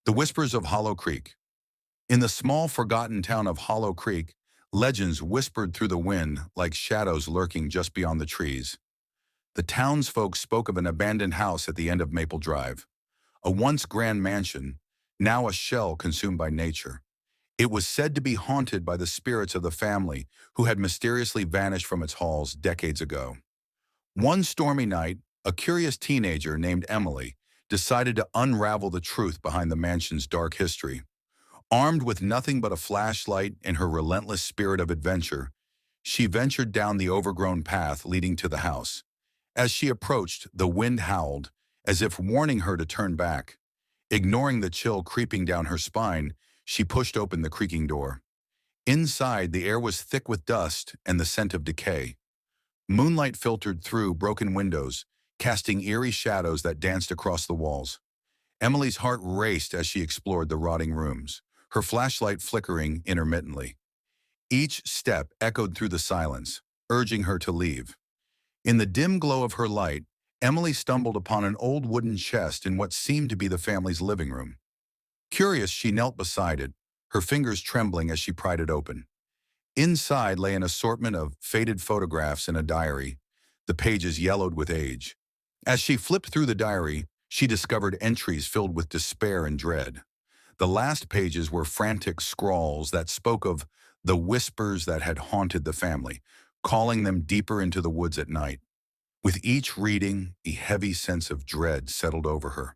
The Whispers of Hollow Creek. In the small, forgotten town of Hollow Creek, legends whispered through the wind like shadows lurking just beyond the trees. The townsfolk spoke of an abandoned house at the end of Maple Drive, a once grand mansion, now a shell consumed by nature. It was said to be haunted by the spirits of the family who had mysteriously vanished from its halls decades ago. One stormy night, a curious teenager named Emily decided to unravel the truth behind the mansion's dark history. Armed with nothing but a flashlight and her relentless spirit of adventure, she ventured down the overgrown path leading to the house. As she approached, the wind howled, as if warning her to turn back. Ignoring the chill creeping down her spine, she pushed open the creaking door. Inside, the air was thick with dust and the scent of decay. Moonlight filtered through broken windows, casting eerie shadows that danced across the walls. Emily's heart raced as she explored the rotting rooms, her flashlight flickering intermittently. Each step echoed through the silence, urging her to leave. In the dim glow of her light, Emily stumbled upon an old wooden chest in what seemed to be the family's living room. Curious, she knelt beside it, her fingers trembling as she pried it open. Inside lay an assortment of faded photographs and a diary, the pages yellowed with age. As she flipped through the diary, she discovered entries filled with despair and dread. The last pages were frantic scrawls that spoke of the whispers that had haunted the family, calling them deeper into the woods at night. With each reading, a heavy sense of dread settled over her.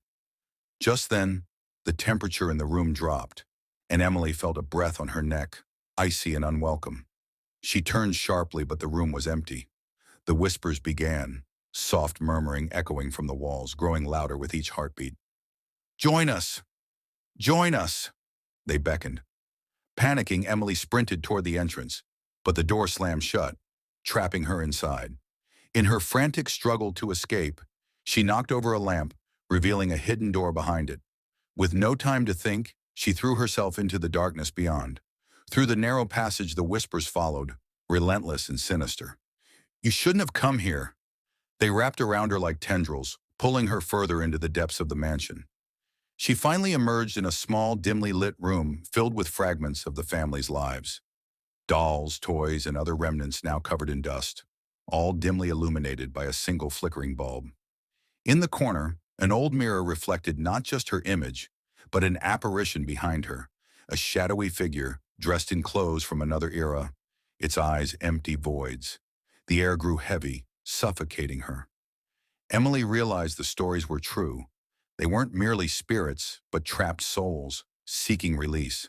Just then, the temperature in the room dropped, and Emily felt a breath on her neck, icy and unwelcome. She turned sharply, but the room was empty. The whispers began, soft murmuring echoing from the walls, growing louder with each heartbeat. "Join us! Join us!" they beckoned. Panicking, Emily sprinted toward the entrance, but the door slammed shut, trapping her inside. In her frantic struggle to escape, she knocked over a lamp, revealing a hidden door behind it. With no time to think, she threw herself into the darkness beyond. Through the narrow passage, the whispers followed, relentless and sinister. "You shouldn't have come here." They wrapped around her like tendrils, pulling her further into the depths of the mansion. She finally emerged in a small, dimly lit room filled with fragments of the family's lives. Dolls, toys, and other remnants now covered in dust, all dimly illuminated by a single flickering bulb. In the corner, an old mirror reflected not just her image, but an apparition behind her, a shadowy figure dressed in clothes from another era, its eyes empty voids. The air grew heavy, suffocating her. Emily realized the stories were true. They weren't merely spirits, but trapped souls, seeking release.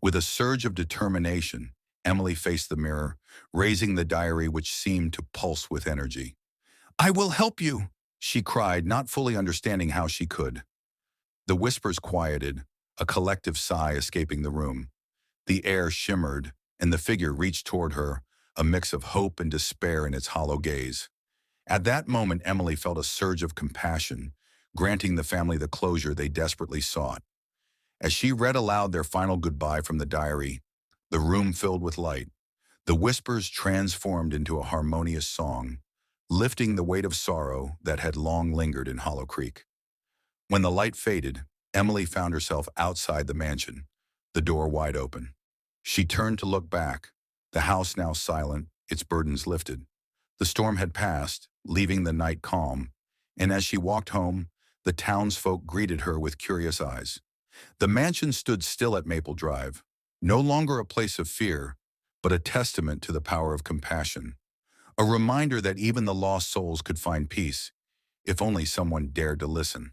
With a surge of determination, Emily faced the mirror, raising the diary which seemed to pulse with energy. "I will help you," she cried, not fully understanding how she could. The whispers quieted, a collective sigh escaping the room. The air shimmered, and the figure reached toward her, a mix of hope and despair in its hollow gaze. At that moment, Emily felt a surge of compassion, granting the family the closure they desperately sought. As she read aloud their final goodbye from the diary, the room filled with light. The whispers transformed into a harmonious song, lifting the weight of sorrow that had long lingered in Hollow Creek. When the light faded, Emily found herself outside the mansion, the door wide open. She turned to look back, the house now silent, its burdens lifted. The storm had passed, leaving the night calm, and as she walked home, the townsfolk greeted her with curious eyes. The mansion stood still at Maple Drive, no longer a place of fear, but a testament to the power of compassion. A reminder that even the lost souls could find peace, if only someone dared to listen.